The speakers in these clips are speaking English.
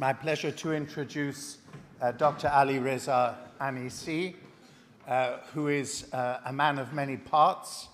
my pleasure to introduce Dr. Alireza Anisi, who is a man of many parts,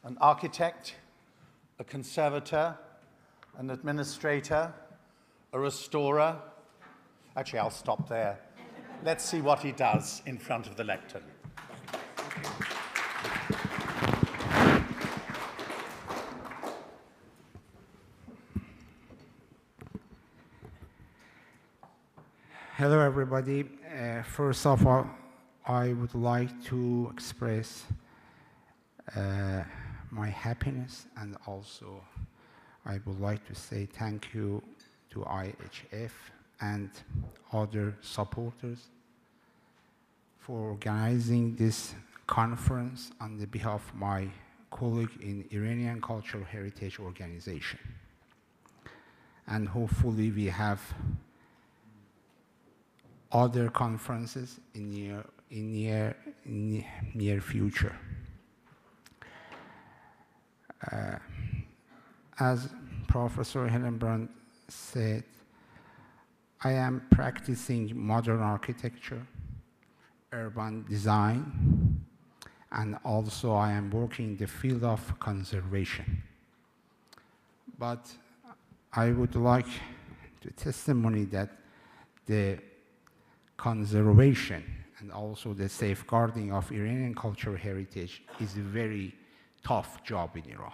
an architect, a conservator, an administrator, a restorer. Actually, I'll stop there. Let's see what he does in front of the lectern. Hello, everybody. First of all, I would like to express my happiness, and also I would like to say thank you to IHF and other supporters for organizing this conference on the behalf of my colleague in Iranian Cultural Heritage Organization. And hopefully we have other conferences in near future. As Professor Hillenbrand said, I am practicing modern architecture, urban design, and also I am working in the field of conservation. But I would like to testimony that the conservation and also the safeguarding of Iranian cultural heritage is a very tough job in Iran.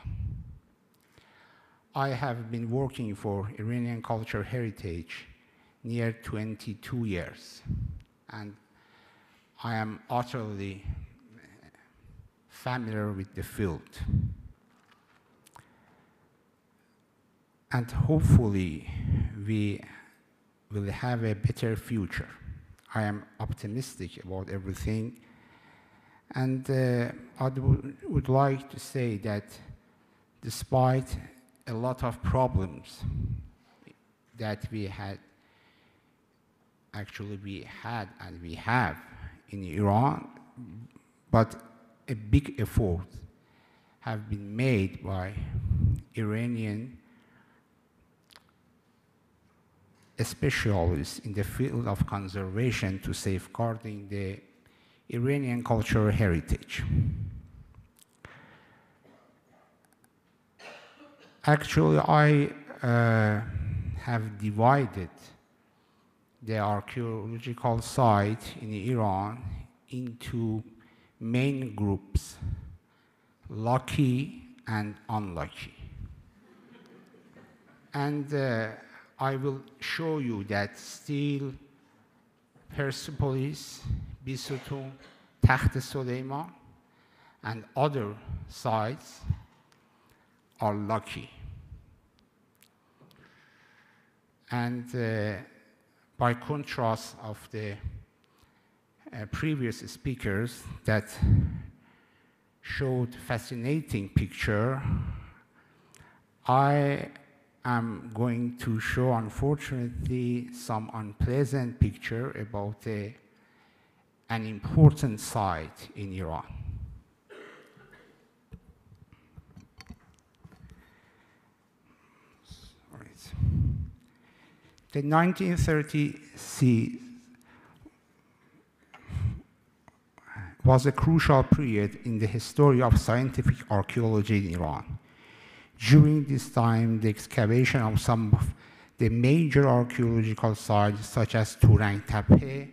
I have been working for Iranian cultural heritage near 22 years, and I am utterly familiar with the field. And hopefully we will have a better future. I am optimistic about everything, and I would like to say that despite a lot of problems that we have in Iran, but a big effort have been made by Iranian specialists in the field of conservation to safeguarding the Iranian cultural heritage. Actually, I have divided the archaeological site in Iran into main groups, lucky and unlucky. And I will show you that still Persepolis, Bisutu, Takht Suleiman, and other sites are lucky. And by contrast of the previous speakers that showed fascinating picture, I am going to show, unfortunately, some unpleasant picture about an important site in Iran. The 1930s was a crucial period in the history of scientific archaeology in Iran. During this time, the excavation of some of the major archaeological sites, such as Tepe,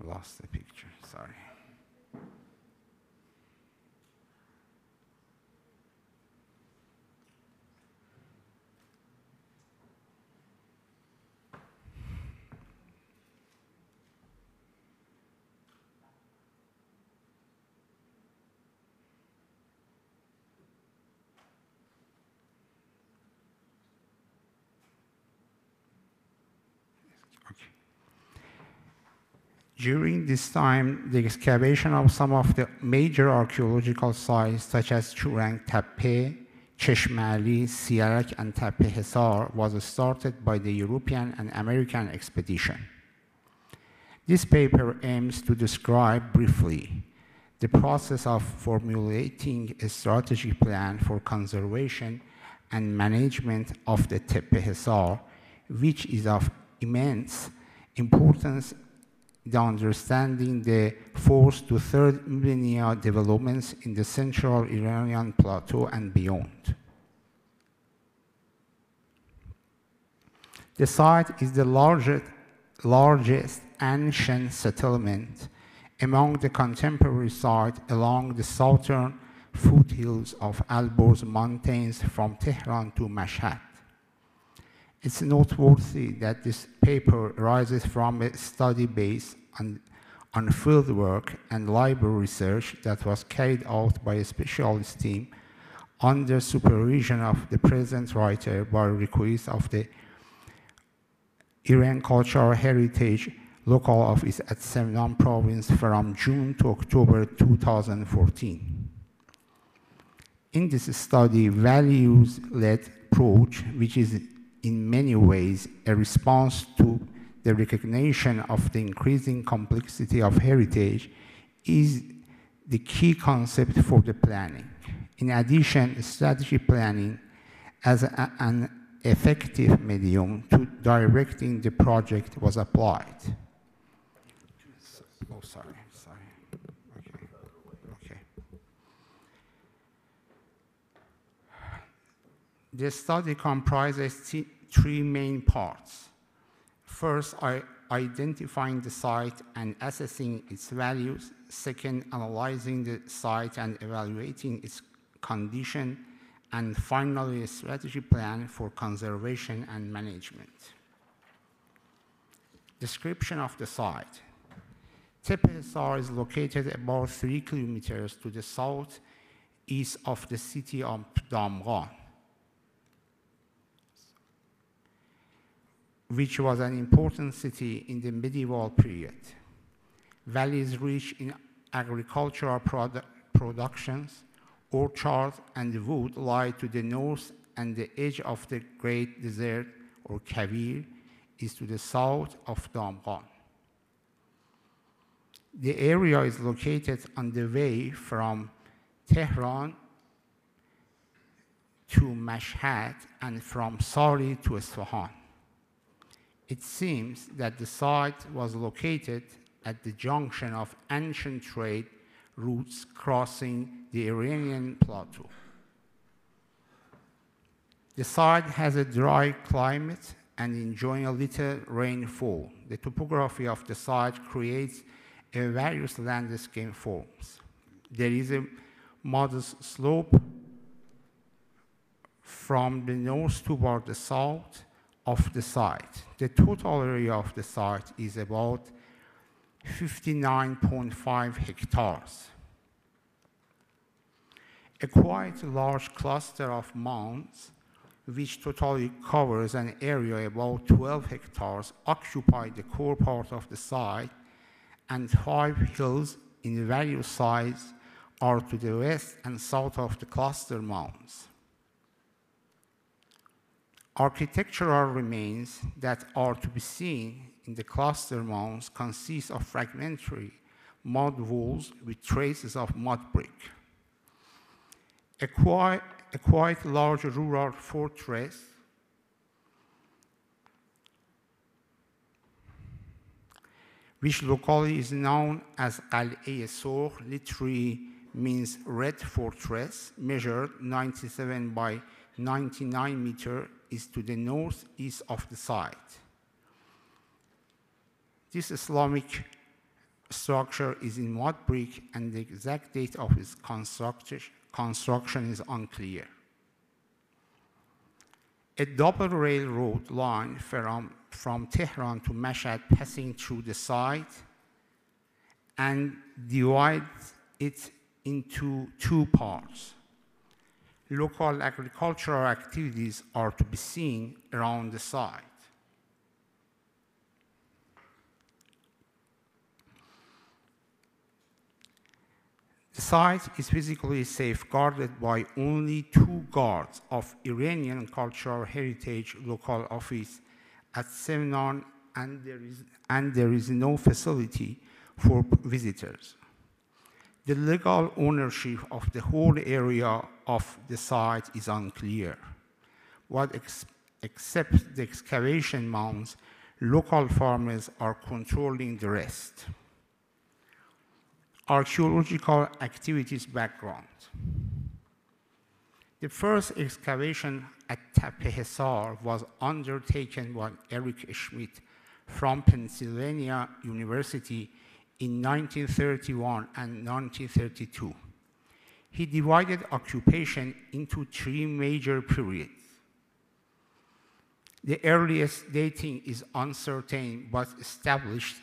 lost the picture, sorry. During this time, the excavation of some of the major archaeological sites, such as Tepe, Cheshme Ali, Siarak, and Tepe Hissar was started by the European and American expedition. This paper aims to describe briefly the process of formulating a strategy plan for conservation and management of the Tepe Hissar, which is of immense importance in understanding the 4th to 3rd millennia developments in the central Iranian plateau and beyond. The site is the largest ancient settlement among the contemporary sites along the southern foothills of Alborz mountains from Tehran to Mashhad. It's noteworthy that this paper arises from a study based on fieldwork and library research that was carried out by a specialist team under supervision of the present writer by request of the Iran Cultural Heritage Local Office at Semnan Province from June to October 2014. In this study, values-led approach, which is in many ways a response to the recognition of the increasing complexity of heritage, is the key concept for the planning. In addition, strategy planning as an effective medium to directing the project was applied. Oh, sorry. Okay. The study comprises three main parts. First, identifying the site and assessing its values. Second, analyzing the site and evaluating its condition. And finally, a strategy plan for conservation and management. Description of the site. Tepe Hissar is located about 3 kilometers to the southeast of the city of Damghan, which was an important city in the medieval period. Valleys rich in agricultural productions, orchards, and wood lie to the north, and the edge of the Great Desert, or Kavir, is to the south of Damghan. The area is located on the way from Tehran to Mashhad and from Sari to Isfahan. It seems that the site was located at the junction of ancient trade routes crossing the Iranian plateau. The site has a dry climate and enjoying a little rainfall. The topography of the site creates various landscape forms. There is a modest slope from the north toward the south of the site. The total area of the site is about 59.5 hectares. A quite large cluster of mounds, which totally covers an area about 12 hectares, occupy the core part of the site, and 5 hills in various sizes are to the west and south of the cluster mounds. Architectural remains that are to be seen in the cluster mounds consist of fragmentary mud walls with traces of mud brick. A quite large rural fortress which locally is known as Qal'e Sorgh, literally means red fortress, measured 97 by 99 meters, is to the northeast of the site. This Islamic structure is in mud brick, and the exact date of its construction is unclear. A double railroad line from Tehran to Mashhad passing through the site and divides it into 2 parts. Local agricultural activities are to be seen around the site. The site is physically safeguarded by only 2 guards of Iranian Cultural Heritage Local Office at Semnan, and there is no facility for visitors. The legal ownership of the whole area of the site is unclear. Except the excavation mounds, local farmers are controlling the rest. Archaeological activities background. The first excavation at Tepe Hissar was undertaken by Eric Schmidt from Pennsylvania University in 1931 and 1932. He divided occupation into 3 major periods. The earliest dating is uncertain but established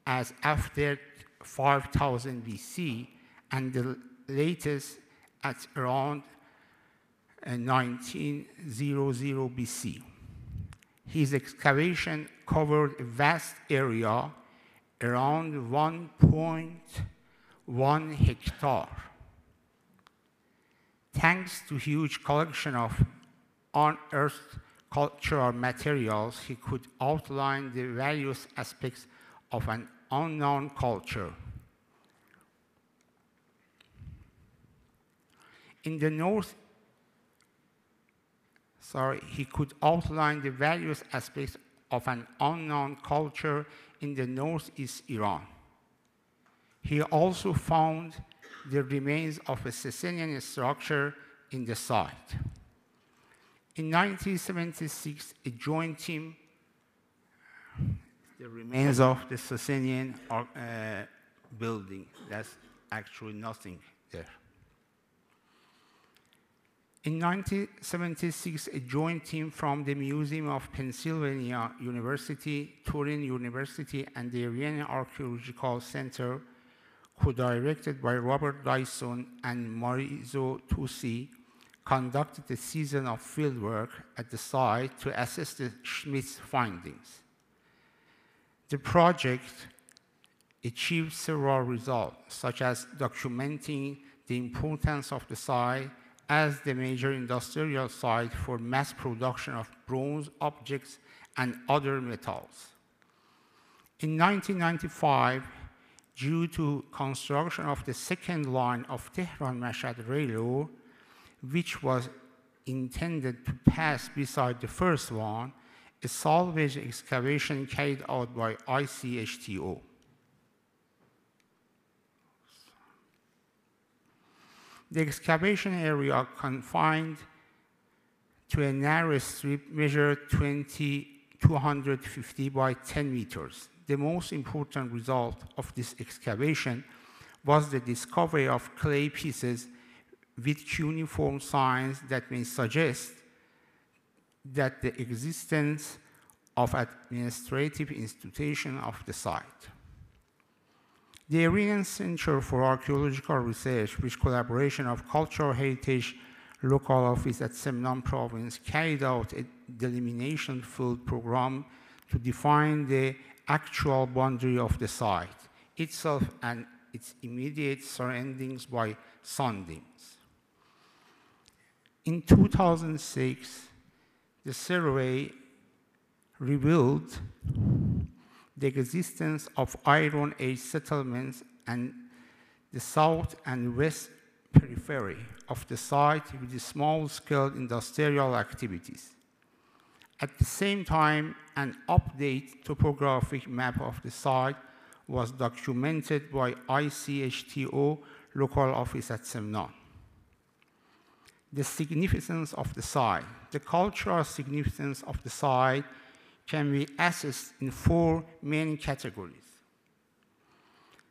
as after 5000 BC, and the latest at around 1900 BC. His excavation covered a vast area, around 1.1 hectare. Thanks to huge collection of unearthed cultural materials, he could outline the various aspects of an unknown culture. In the north, he could outline the various aspects of an unknown culture in the northeast Iran. He also found the remains of a Sasanian structure in the site. In 1976, a joint team, the remains of the Sasanian building. That's actually nothing there. In 1976, a joint team from the Museum of Pennsylvania University, Turin University, and the Iranian Archaeological Center, co-directed by Robert Dyson and Marizo Tusi, conducted a season of fieldwork at the site to assess the Schmidt's findings. The project achieved several results, such as documenting the importance of the site as the major industrial site for mass production of bronze objects and other metals. In 1995, due to construction of the second line of Tehran-Mashhad Railroad, which was intended to pass beside the first one, a salvage excavation carried out by ICHTO. The excavation area confined to a narrow strip measured 250 by 10 meters. The most important result of this excavation was the discovery of clay pieces with cuneiform signs that may suggest that the existence of administrative institution of the site. The Iranian Center for Archaeological Research, with collaboration of Cultural Heritage Local Office at Semnan Province, carried out a delimitation field program to define the actual boundary of the site itself and its immediate surroundings by soundings. In 2006, the survey revealed the existence of Iron Age settlements and the south and west periphery of the site with small-scale industrial activities. At the same time, an updated topographic map of the site was documented by ICHTO local office at Semnan. The significance of the site. The cultural significance of the site can be assessed in 4 main categories: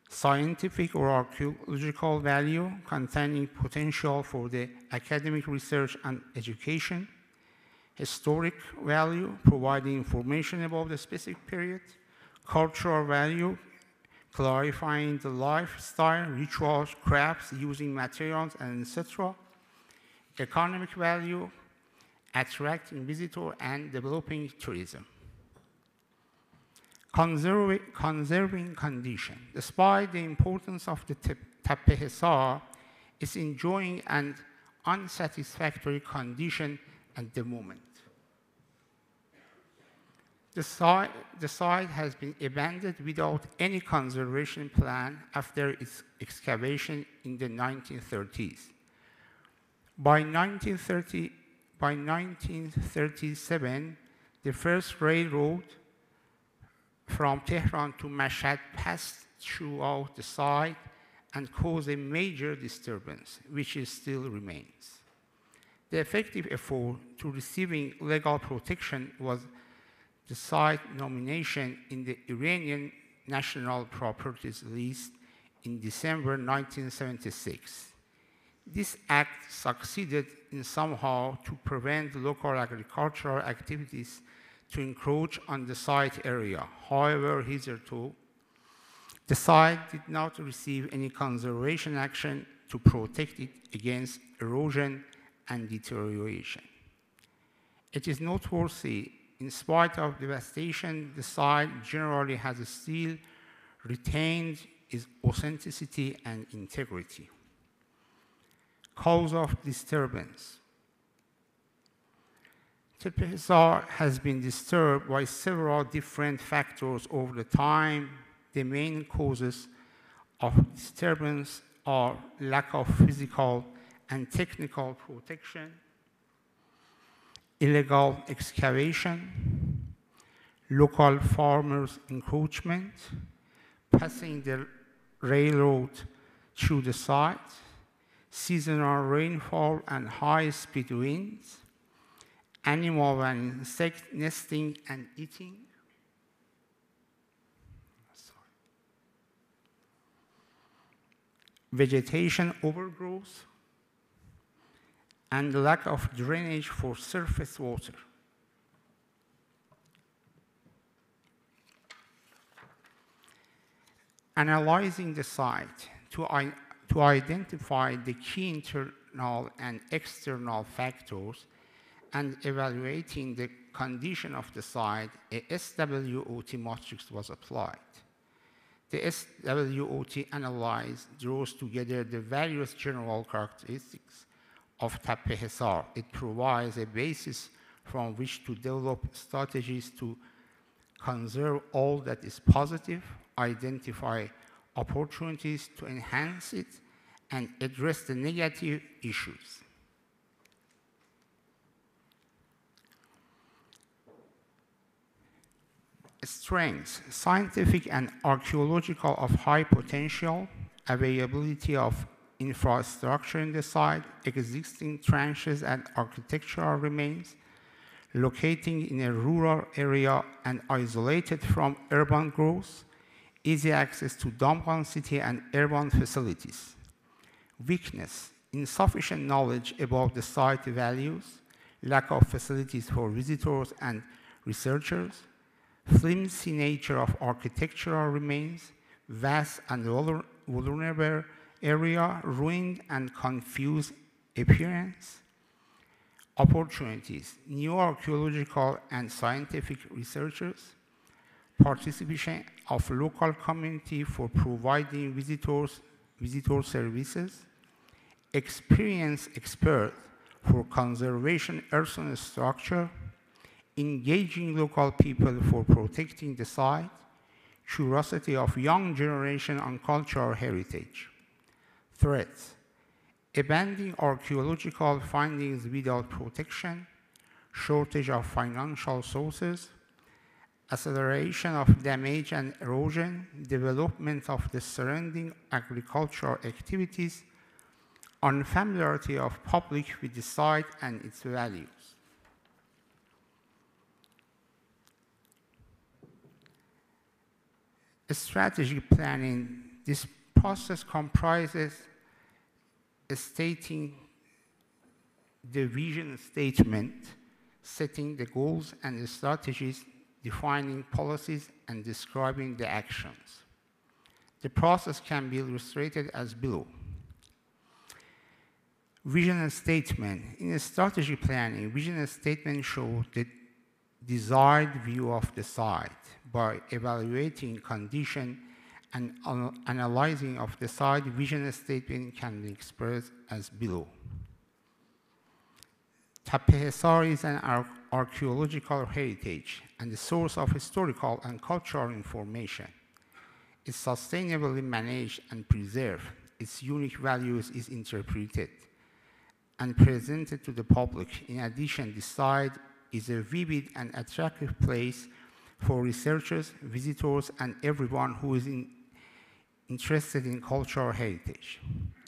scientific or archaeological value, containing potential for the academic research and education; historic value, providing information about the specific period; cultural value, clarifying the lifestyle, rituals, crafts, using materials, and etc.; economic value, attracting visitors and developing tourism. Conserving condition. Despite the importance of the Tepe Hissar is enjoying an unsatisfactory condition at the moment. The site has been abandoned without any conservation plan after its excavation in the 1930s. By 1937, the first railroad from Tehran to Mashhad passed throughout the site and caused a major disturbance, which still remains. The effective effort to receiving legal protection was the site nomination in the Iranian National Properties List in December 1976. This act succeeded in somehow to prevent local agricultural activities to encroach on the site area. However, hitherto, the site did not receive any conservation action to protect it against erosion and deterioration. It is noteworthy, in spite of devastation, the site generally has still retained its authenticity and integrity. Cause of disturbance. Tepe Hissar has been disturbed by several different factors over the time. The main causes of disturbance are lack of physical and technical protection, illegal excavation, local farmers' encroachment, passing the railroad through the site, seasonal rainfall and high-speed winds, animal and insect nesting and eating, vegetation overgrowth, and lack of drainage for surface water. Analyzing the site to identify the key internal and external factors and evaluating the condition of the site, a SWOT matrix was applied. The SWOT analysis draws together the various general characteristics of Tepe Hissar. It provides a basis from which to develop strategies to conserve all that is positive, identify opportunities to enhance it, and address the negative issues. Strengths: scientific and archaeological of high potential, availability of infrastructure in the site, existing trenches and architectural remains, locating in a rural area and isolated from urban growth, easy access to Damghan city and urban facilities. Weakness: insufficient knowledge about the site values, lack of facilities for visitors and researchers, flimsy nature of architectural remains, vast and vulnerable area, ruined and confused appearance. Opportunities: new archaeological and scientific researchers, participation of local community for providing visitor services, experienced expert for conservation earthen structure, engaging local people for protecting the site, curiosity of young generation on cultural heritage. Threats: abandoning archaeological findings without protection, shortage of financial sources, acceleration of damage and erosion, development of the surrounding agricultural activities, unfamiliarity of public with the site and its values. Strategy planning. This process comprises stating the vision statement, setting the goals and the strategies, defining policies, and describing the actions. The process can be illustrated as below. Vision statement. In a strategy planning, vision statement shows the desired view of the site by evaluating condition and analyzing of the site vision statement can be expressed as below. Tepe Hissar is an archaeological heritage and the source of historical and cultural information. It's sustainably managed and preserved. Its unique values is interpreted and presented to the public. In addition, the site is a vivid and attractive place for researchers, visitors, and everyone who is interested in cultural heritage.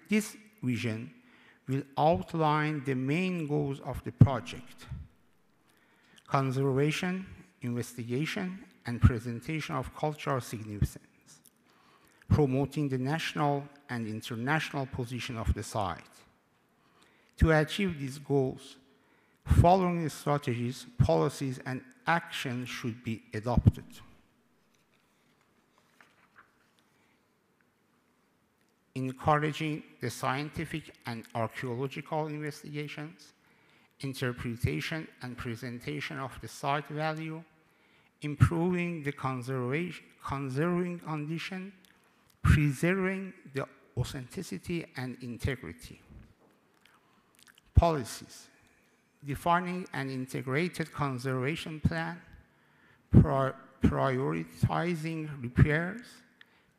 This vision will outline the main goals of the project: conservation, investigation, and presentation of cultural significance, promoting the national and international position of the site. To achieve these goals, following strategies, policies, and actions should be adopted. Encouraging the scientific and archaeological investigations, interpretation and presentation of the site value, improving the conserving condition, preserving the authenticity and integrity. Policies: defining an integrated conservation plan, prioritizing repairs,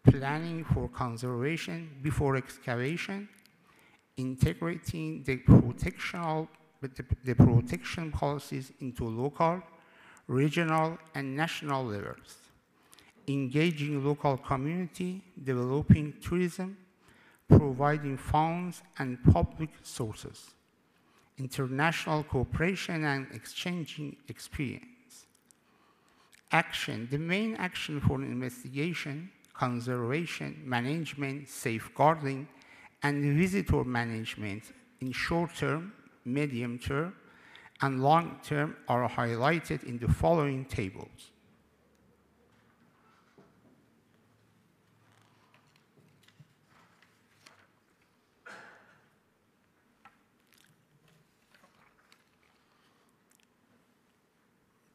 planning for conservation before excavation, integrating the protection policies into local, regional, and national levels, engaging local community, developing tourism, providing funds and public sources, international cooperation and exchanging experience. Action: the main action for investigation, conservation, management, safeguarding, and visitor management in short term, medium term, and long term are highlighted in the following tables.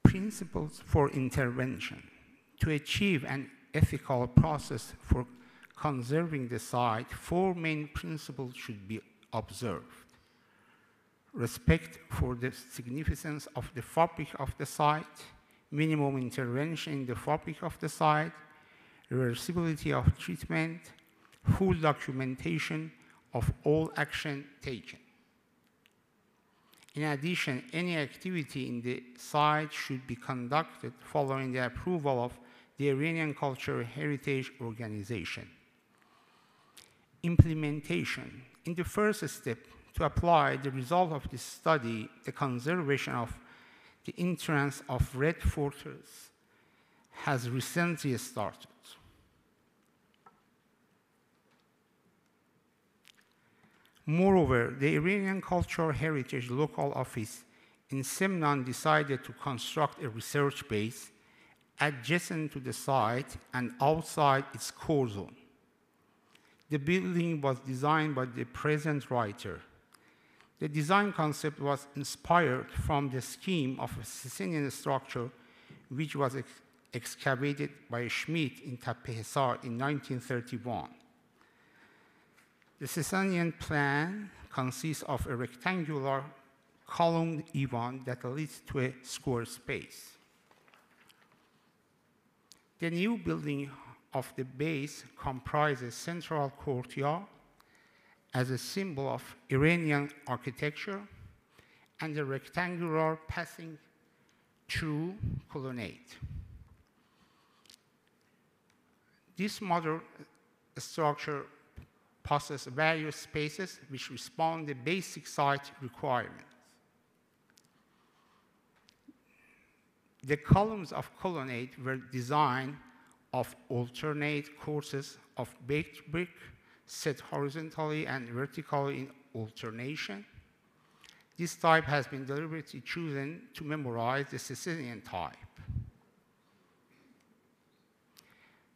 Principles for intervention. To achieve an ethical process for conserving the site, 4 main principles should be observed: respect for the significance of the fabric of the site, minimum intervention in the fabric of the site, reversibility of treatment, full documentation of all action taken. In addition, any activity in the site should be conducted following the approval of the Iranian Cultural Heritage Organization. Implementation. In the first step, to apply the result of this study, the conservation of the entrance of Red Fortress has recently started. Moreover, the Iranian Cultural Heritage Local Office in Semnan decided to construct a research base adjacent to the site and outside its core zone. The building was designed by the present writer. The design concept was inspired from the scheme of a Sasanian structure which was excavated by Schmidt in Tepe Hissar in 1931. The Sasanian plan consists of a rectangular columned divan that leads to a square space. The new building of the base comprises central courtyard as a symbol of Iranian architecture and a rectangular passing through colonnade. This modern structure possesses various spaces which respond to basic site requirements. The columns of colonnade were designed of alternate courses of baked brick set horizontally and vertically in alternation. This type has been deliberately chosen to memorize the Sasanian type.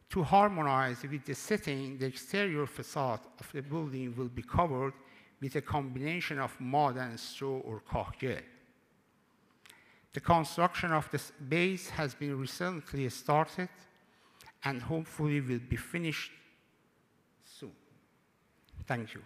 To harmonize with the setting, the exterior facade of the building will be covered with a combination of mud and straw or kahgel. The construction of this base has been recently started, and hopefully will be finished soon. Thank you.